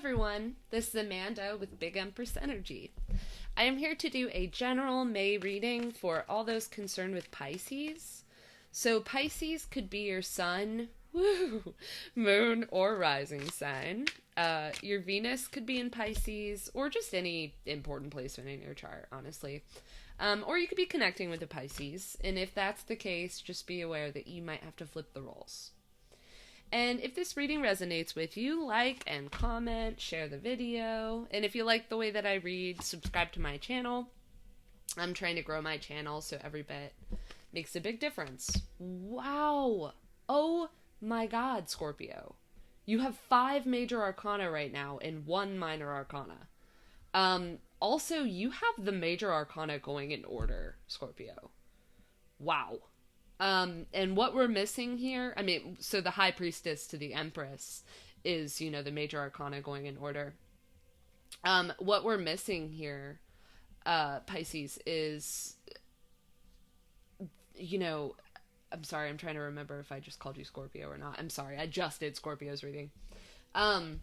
everyone, this is Amanda with Big Empress Energy. I am here to do a general May reading for all those concerned with Pisces. So Pisces could be your sun, moon, or rising sign. Your Venus could be in Pisces, or just any important placement in your chart, honestly. Or you could be connecting with the Pisces, and if that's the case, just be aware that you might have to flip the roles. And if this reading resonates with you, like and comment, share the video. And if you like the way that I read, subscribe to my channel. I'm trying to grow my channel, so every bit makes a big difference. Wow. Oh my God, Scorpio. You have 5 major arcana right now and 1 minor arcana. Also, you have the major arcana going in order, Scorpio. Wow. And what we're missing here, so the High Priestess to the Empress is, the major arcana going in order. What we're missing here, Pisces, is, I'm sorry, I'm trying to remember if I just called you Scorpio or not. I'm sorry, I just did Scorpio's reading. What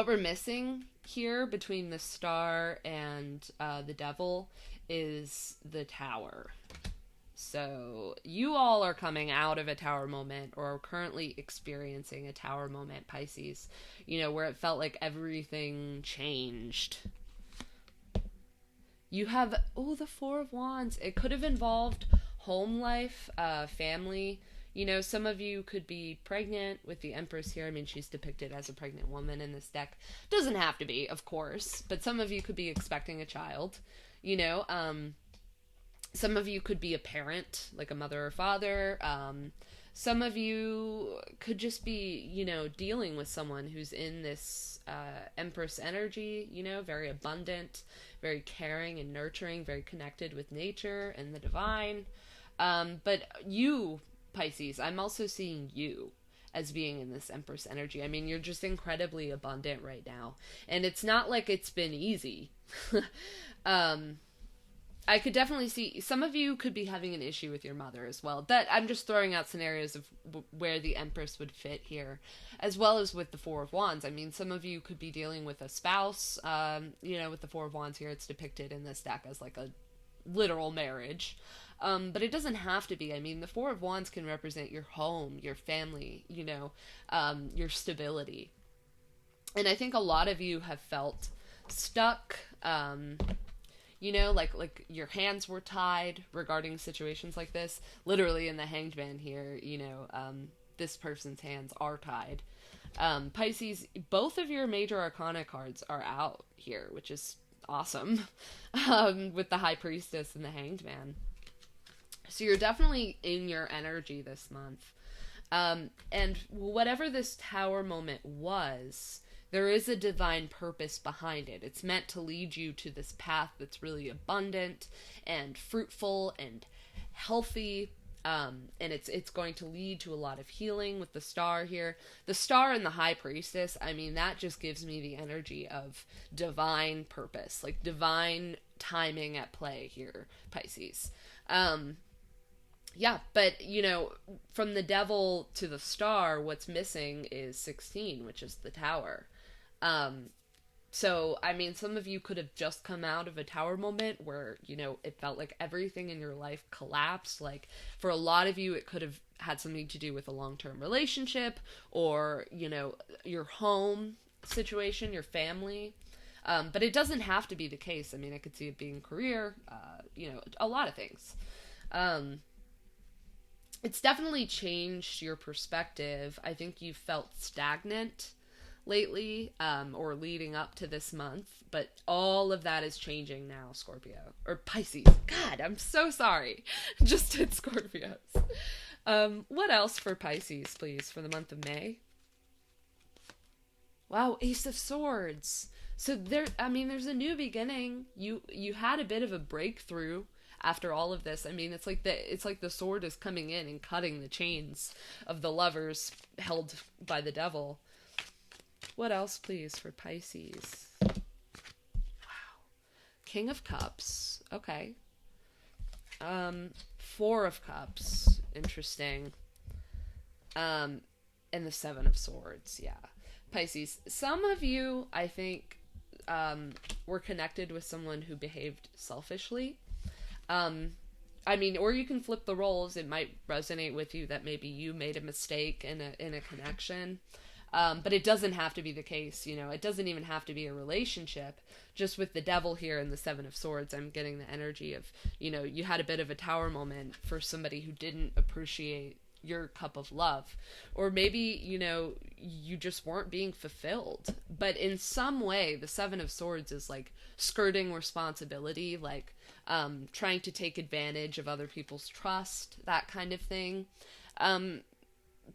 we're missing here between the Star and the Devil is the Tower. So you all are coming out of a Tower moment or are currently experiencing a Tower moment, Pisces, where it felt like everything changed. You have, the 4 of Wands. It could have involved home life, family. Some of you could be pregnant with the Empress here. She's depicted as a pregnant woman in this deck. Doesn't have to be, of course, but some of you could be expecting a child, Some of you could be a parent, like a mother or father. Some of you could just be, dealing with someone who's in this Empress energy, very abundant, very caring and nurturing, very connected with nature and the divine. But you, Pisces, I'm also seeing you as being in this Empress energy. You're just incredibly abundant right now. And it's not like it's been easy. I could definitely see some of you could be having an issue with your mother as well. That I'm just throwing out scenarios of where the Empress would fit here, as well as with the 4 of Wands. Some of you could be dealing with a spouse. With the 4 of Wands here, it's depicted in this deck as like a literal marriage. But it doesn't have to be. The 4 of Wands can represent your home, your family, your stability. And I think a lot of you have felt stuck, like your hands were tied regarding situations like this. Literally in the Hanged Man here, this person's hands are tied. Pisces, both of your major arcana cards are out here, which is awesome, with the High Priestess and the Hanged Man. So you're definitely in your energy this month. And whatever this Tower moment was, there is a divine purpose behind it. It's meant to lead you to this path that's really abundant and fruitful and healthy. And it's going to lead to a lot of healing with the Star here. The Star and the High Priestess, that just gives me the energy of divine purpose, like divine timing at play here, Pisces. Yeah, but, from the Devil to the Star, what's missing is 16, which is the Tower. So, some of you could have just come out of a Tower moment where, it felt like everything in your life collapsed. Like, for a lot of you, it could have had something to do with a long-term relationship or, your home situation, your family. But it doesn't have to be the case. I could see it being career, a lot of things. It's definitely changed your perspective. I think you felt stagnant lately, or leading up to this month, but all of that is changing now, Scorpio. Or Pisces. God, I'm so sorry. Just did Scorpios. What else for Pisces, please, for the month of May? Wow, Ace of Swords. So there's a new beginning. You had a bit of a breakthrough after all of this. It's like the sword is coming in and cutting the chains of the lovers held by the devil. What else, please, for Pisces? Wow. King of Cups. Okay. 4 of Cups. Interesting. And the 7 of Swords. Yeah. Pisces, some of you, I think, were connected with someone who behaved selfishly. Um, I mean, or you can flip the roles. It might resonate with you that maybe you made a mistake in a connection. But it doesn't have to be the case, you know. It doesn't even have to be a relationship. Just with the devil here and the Seven of Swords, I'm getting the energy of, you know, you had a bit of a tower moment for somebody who didn't appreciate your cup of love. Or maybe, you know, you just weren't being fulfilled. But in some way, the Seven of Swords is like skirting responsibility, like trying to take advantage of other people's trust, that kind of thing.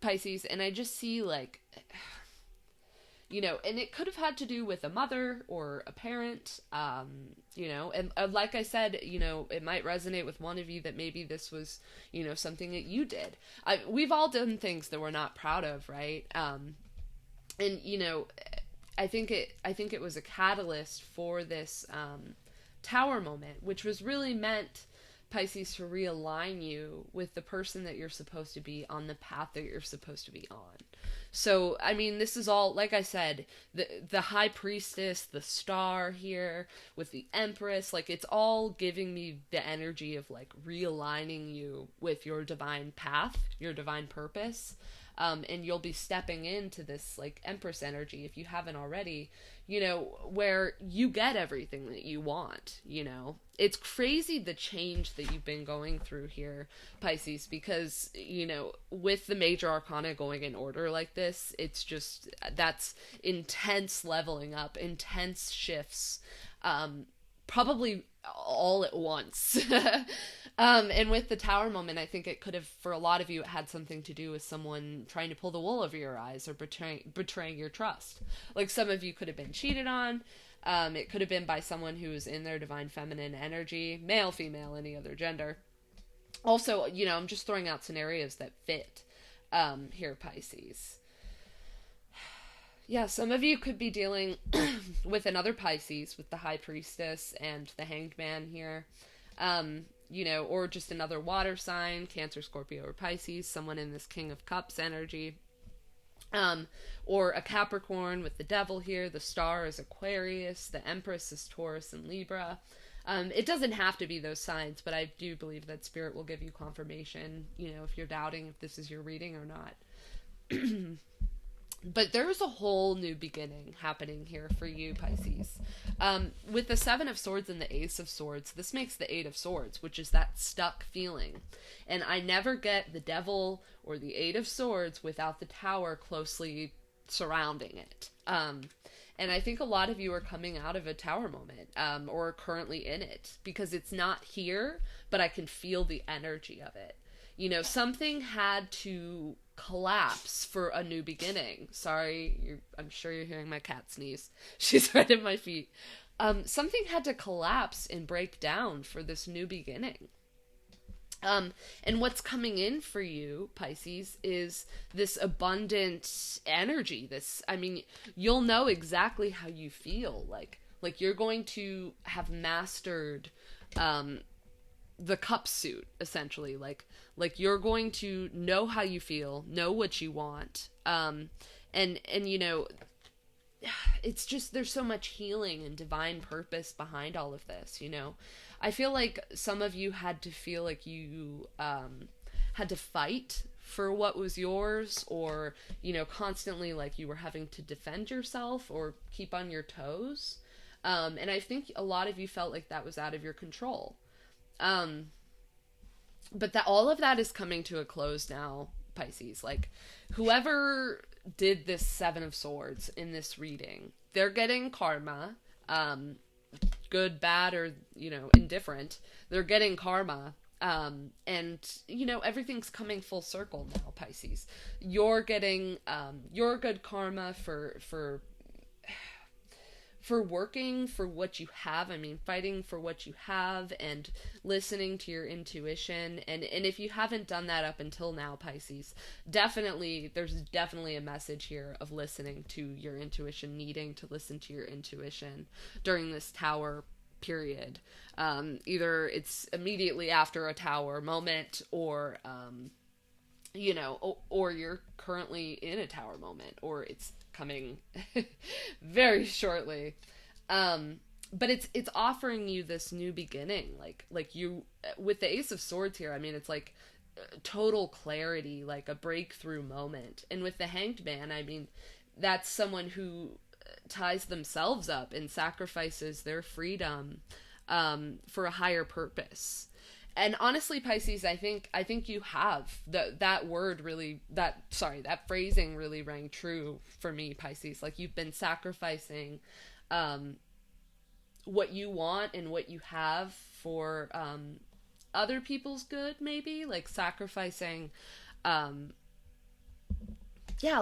Pisces, and I just see like, you know, and it could have had to do with a mother or a parent, you know, and like I said, you know, it might resonate with one of you that maybe this was, you know, something that you did. We've all done things that we're not proud of, right? And you know, I think it was a catalyst for this tower moment, which was really meant, Pisces, to realign you with the person that you're supposed to be on the path that you're supposed to be on. So, I mean, this is all, like I said, the High Priestess, the star here, with the Empress, like, it's all giving me the energy of, like, realigning you with your divine path, your divine purpose. And you'll be stepping into this, like, Empress energy, if you haven't already, you know, where you get everything that you want, you know. It's crazy the change that you've been going through here, Pisces, because, you know, with the major arcana going in order like this, it's just, that's intense leveling up, intense shifts, probably all at once. And with the tower moment, I think it could have, for a lot of you, it had something to do with someone trying to pull the wool over your eyes or betraying your trust. Like, some of you could have been cheated on. It could have been by someone who is in their divine feminine energy, male, female, any other gender. Also, you know, I'm just throwing out scenarios that fit here, Pisces. Yeah, some of you could be dealing with another Pisces, with the High Priestess and the Hanged Man here. You know, or just another water sign, Cancer, Scorpio, or Pisces, someone in this King of Cups energy. Or a Capricorn with the devil here, the star is Aquarius, the Empress is Taurus and Libra. It doesn't have to be those signs, but I do believe that Spirit will give you confirmation, you know, if you're doubting if this is your reading or not. But there's a whole new beginning happening here for you, Pisces. With the Seven of Swords and the Ace of Swords, this makes the Eight of Swords, which is that stuck feeling. And I never get the Devil or the Eight of Swords without the Tower closely surrounding it. And I think a lot of you are coming out of a Tower moment, or are currently in it, because it's not here, but I can feel the energy of it. You know, something had to collapse for a new beginning. Sorry, I'm sure you're hearing my cat sneeze. She's right at my feet. Something had to collapse and break down for this new beginning. And what's coming in for you, Pisces, is this abundant energy. I mean, you'll know exactly how you feel. Like you're going to have mastered, the cup suit, essentially. Like you're going to know how you feel, know what you want. And you know, it's just, there's so much healing and divine purpose behind all of this, you know. I feel like some of you had to feel like you had to fight for what was yours, or, you know, constantly like you were having to defend yourself or keep on your toes. And I think a lot of you felt like that was out of your control. But that all of that is coming to a close now, Pisces. Like, whoever did this Seven of Swords in this reading, they're getting karma, good, bad, or, you know, indifferent. They're getting karma, and, you know, everything's coming full circle now, Pisces. You're getting, your good karma for working for what you have. I mean, fighting for what you have and listening to your intuition. And if you haven't done that up until now, Pisces, there's definitely a message here of listening to your intuition, needing to listen to your intuition during this Tower period. Either it's immediately after a Tower moment, or, you know, or you're currently in a Tower moment, or it's coming very shortly. But it's offering you this new beginning, like you, with the Ace of Swords here. I mean, it's like total clarity, like a breakthrough moment. And with the Hanged Man, I mean, that's someone who ties themselves up and sacrifices their freedom for a higher purpose. And honestly, Pisces, I think you have that word really, that phrasing really rang true for me, Pisces. Like, you've been sacrificing what you want and what you have for other people's good, maybe, like sacrificing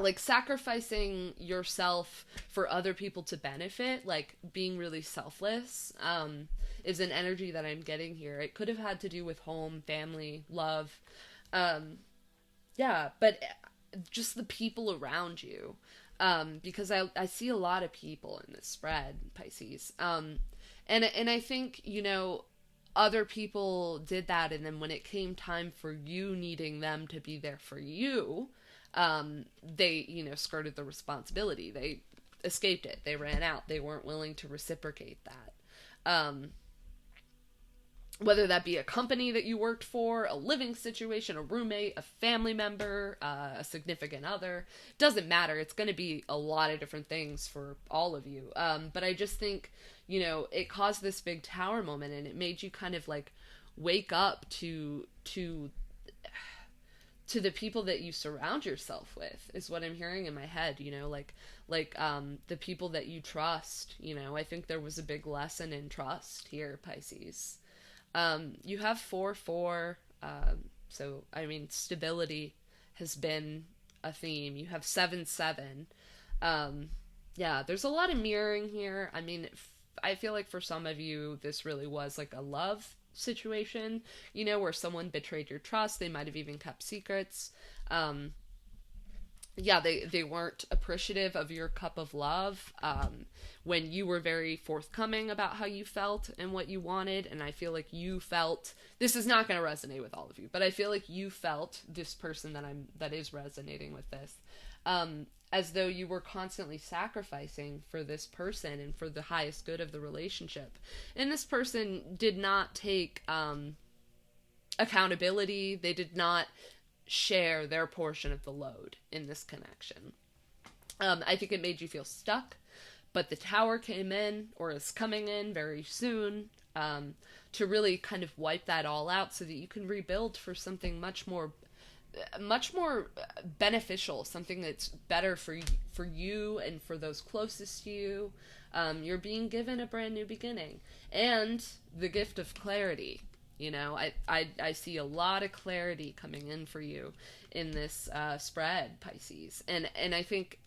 like sacrificing yourself for other people to benefit, like being really selfless, is an energy that I'm getting here. It could have had to do with home, family, love. But just the people around you. Because I see a lot of people in this spread, Pisces. And I think, other people did that, and then when it came time for you needing them to be there for you, they, skirted the responsibility. They escaped it. They ran out. They weren't willing to reciprocate that. Whether that be a company that you worked for, a living situation, a roommate, a family member, a significant other, doesn't matter. It's going to be a lot of different things for all of you. But I just think, it caused this big tower moment, and it made you kind of like wake up to the people that you surround yourself with, is what I'm hearing in my head, the people that you trust. I think there was a big lesson in trust here, Pisces. You have 4-4, so, I mean, stability has been a theme. You have 7-7. There's a lot of mirroring here. I mean, I feel like for some of you, this really was like a love situation, where someone betrayed your trust. They might have even kept secrets. They weren't appreciative of your cup of love when you were very forthcoming about how you felt and what you wanted. And I feel like you felt, this is not going to resonate with all of you, but I feel like you felt, this person that is resonating with this, as though you were constantly sacrificing for this person and for the highest good of the relationship. And this person did not take accountability. They did not share their portion of the load in this connection. I think it made you feel stuck, but the tower came in, or is coming in very soon, to really kind of wipe that all out so that you can rebuild for something much more beneficial, something that's better for you and for those closest to you. You're being given a brand new beginning and the gift of clarity. I see a lot of clarity coming in for you in this spread, Pisces. And I think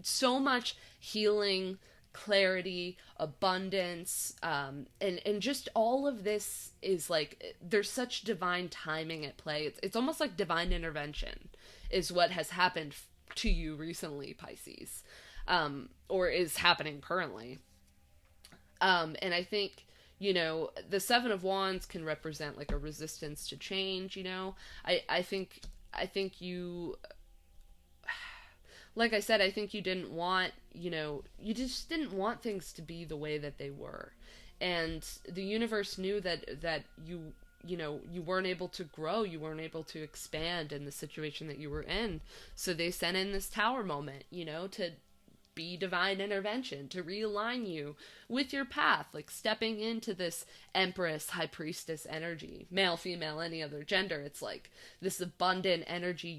so much healing, clarity, abundance, and just all of this is like, there's such divine timing at play. It's almost like divine intervention is what has happened to you recently, Pisces, or is happening currently. And I think, the Seven of Wands can represent like a resistance to change. I think you, like I said, I think you didn't want, you just didn't want things to be the way that they were. And the universe knew that you weren't able to grow, you weren't able to expand in the situation that you were in. So they sent in this tower moment, to be divine intervention, to realign you with your path, like stepping into this Empress, High Priestess energy, male, female, any other gender. It's like this abundant energy,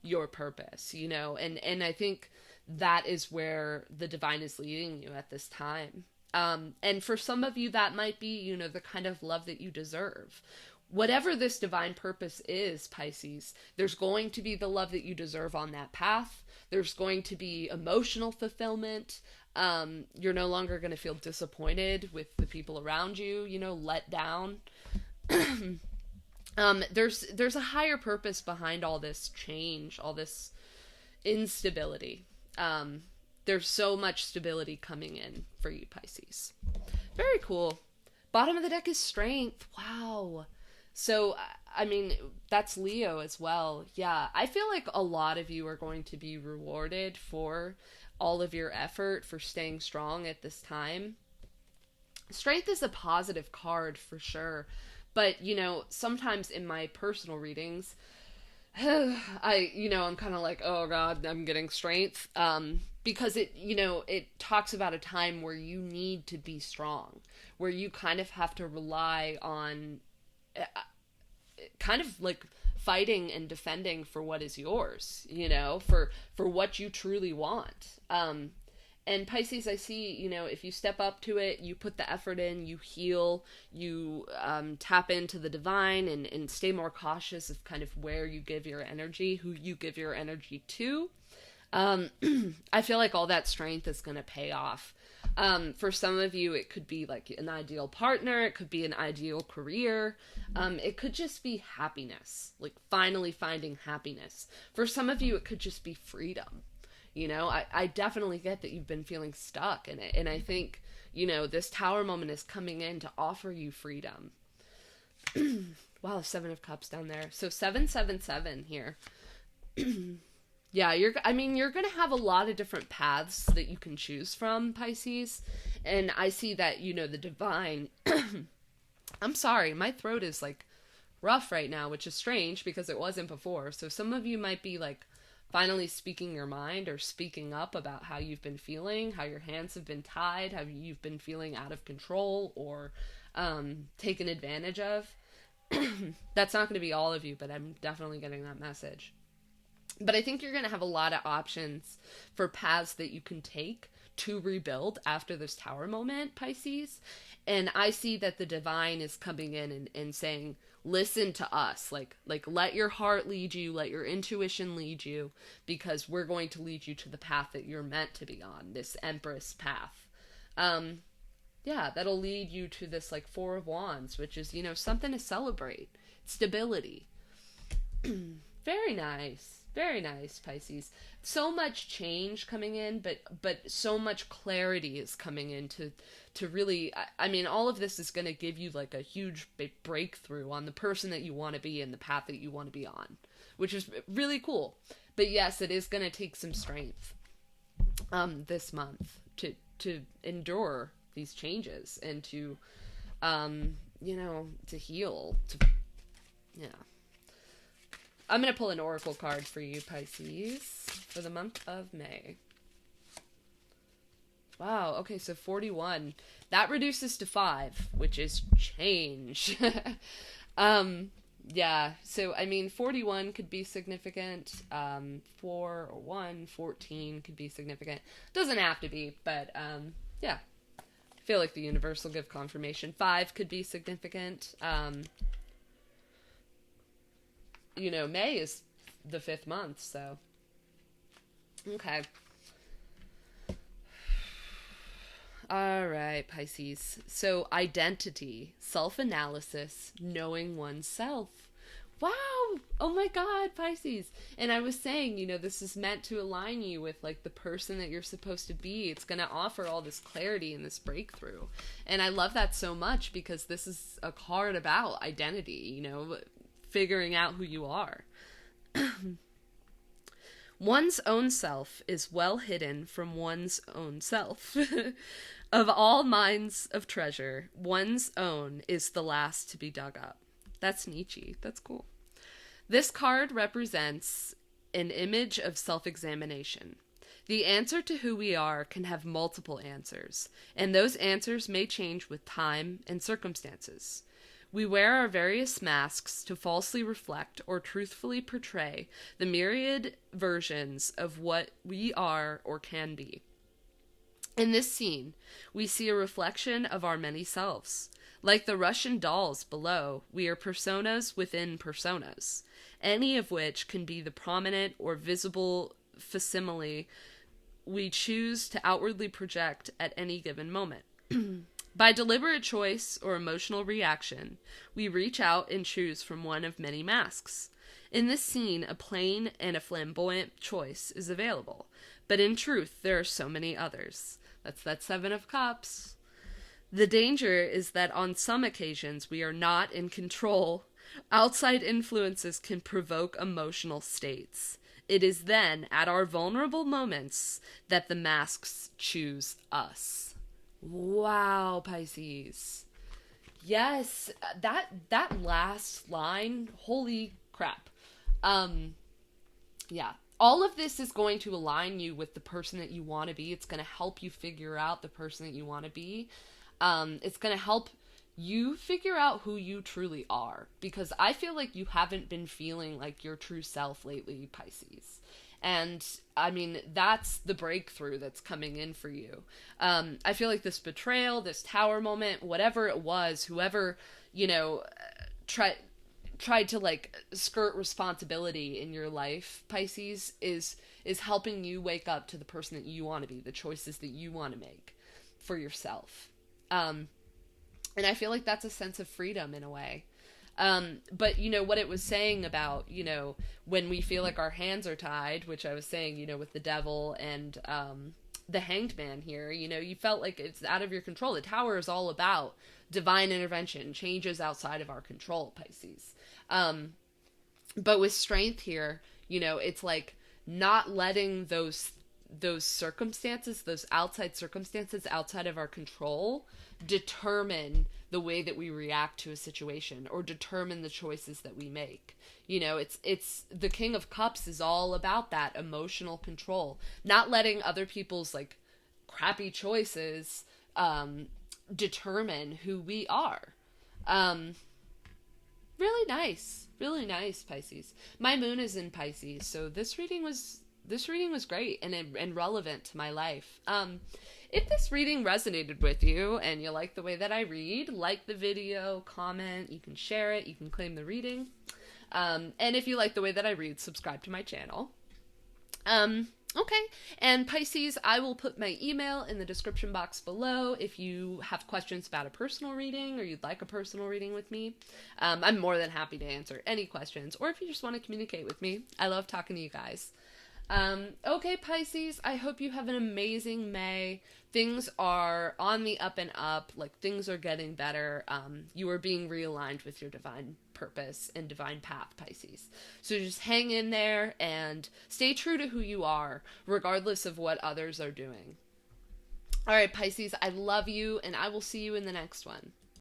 your purpose, and I think that is where the divine is leading you at this time. And for some of you, that might be, the kind of love that you deserve. Whatever this divine purpose is, Pisces, there's going to be the love that you deserve on that path. There's going to be emotional fulfillment. You're no longer going to feel disappointed with the people around you, let down. There's a higher purpose behind all this change, all this instability. There's so much stability coming in for you, Pisces. Very cool. Bottom of the deck is strength. Wow. So I mean, that's Leo as well. Yeah, I feel like a lot of you are going to be rewarded for all of your effort for staying strong at this time. Strength is a positive card for sure. But, sometimes in my personal readings, I'm kind of like, oh God, I'm getting strength. Because it talks about a time where you need to be strong, where you kind of have to rely on kind of like fighting and defending for what is yours, for what you truly want. And Pisces, I see, if you step up to it, you put the effort in, you heal, you tap into the divine and stay more cautious of kind of where you give your energy, who you give your energy to. I feel like all that strength is going to pay off. For some of you, it could be like an ideal partner. It could be an ideal career. It could just be happiness, like finally finding happiness. For some of you, it could just be freedom. I definitely get that you've been feeling stuck in it. And I think, this Tower moment is coming in to offer you freedom. Wow, 7 of Cups down there. So 777 here. Yeah, you're going to have a lot of different paths that you can choose from, Pisces. And I see that, the divine... I'm sorry, my throat is, like, rough right now, which is strange because it wasn't before. So some of you might be, like, finally speaking your mind or speaking up about how you've been feeling, how your hands have been tied, how you've been feeling out of control or taken advantage of. That's not going to be all of you, but I'm definitely getting that message. But I think you're going to have a lot of options for paths that you can take to rebuild after this Tower moment, Pisces. And I see that the divine is coming in and saying, listen to us. Like let your heart lead you, let your intuition lead you, because we're going to lead you to the path that you're meant to be on, this Empress path. Yeah, that'll lead you to this like 4 of Wands, which is, something to celebrate. Stability. Very nice. Very nice, Pisces. So much change coming in, but so much clarity is coming in to really, all of this is going to give you like a huge breakthrough on the person that you want to be and the path that you want to be on, which is really cool. But yes, it is going to take some strength this month to endure these changes and to heal, yeah. I'm going to pull an oracle card for you, Pisces, for the month of May. Wow, okay, so 41. That reduces to 5, which is change. Yeah, so, 41 could be significant. 4 or 1, 14 could be significant. Doesn't have to be, but, yeah. I feel like the universe will give confirmation. 5 could be significant. May is the 5th month, so. Okay. All right, Pisces. So, identity, self-analysis, knowing oneself. Wow! Oh my God, Pisces. And I was saying, this is meant to align you with, like, the person that you're supposed to be. It's going to offer all this clarity and this breakthrough. And I love that so much because this is a card about identity, figuring out who you are. One's own self is well hidden from one's own self. Of all mines of treasure, one's own is the last to be dug up. That's Nietzsche. That's cool. This card represents an image of self-examination. The answer to who we are can have multiple answers, and those answers may change with time and circumstances. We wear our various masks to falsely reflect or truthfully portray the myriad versions of what we are or can be. In this scene, we see a reflection of our many selves. Like the Russian dolls below, we are personas within personas, any of which can be the prominent or visible facsimile we choose to outwardly project at any given moment. By deliberate choice or emotional reaction, we reach out and choose from one of many masks. In this scene, a plain and a flamboyant choice is available, but in truth, there are so many others. That's that 7 of Cups. The danger is that on some occasions we are not in control Outside influences can provoke emotional states. It is then, at our vulnerable moments, that the masks choose us. Wow, Pisces. Yes, that last line, holy crap. Yeah. All of this is going to align you with the person that you want to be. It's going to help you figure out the person that you want to be. It's going to help you figure out who you truly are, because I feel like you haven't been feeling like your true self lately, Pisces. And I mean, that's the breakthrough that's coming in for you. I feel like this betrayal, this tower moment, whatever it was, whoever, you know, tried to like skirt responsibility in your life, Pisces, is helping you wake up to the person that you want to be, the choices that you want to make for yourself. And I feel like that's a sense of freedom in a way. But, you know, what it was saying about, you know, when we feel like our hands are tied, which I was saying, you know, with the devil and the hanged man here, you know, you felt like it's out of your control. The tower is all about divine intervention, changes outside of our control, Pisces. But with strength here, you know, it's like not letting those circumstances, those outside circumstances outside of our control, determine the way that we react to a situation or determine the choices that we make. You know, it's the King of Cups is all about that emotional control, not letting other people's like crappy choices determine who we are. Really nice, Pisces. My moon is in Pisces, so this reading was great and relevant to my life. If this reading resonated with you and you like the way that I read, like the video, comment, you can share it, you can claim the reading. And if you like the way that I read, subscribe to my channel. Okay, and Pisces, I will put my email in the description box below if you have questions about a personal reading or you'd like a personal reading with me. I'm more than happy to answer any questions, or if you just want to communicate with me. I love talking to you guys. Okay, Pisces, I hope you have an amazing May. Things are on the up and up, like things are getting better. You are being realigned with your divine purpose and divine path, Pisces. So just hang in there and stay true to who you are, regardless of what others are doing. All right, Pisces, I love you, and I will see you in the next one.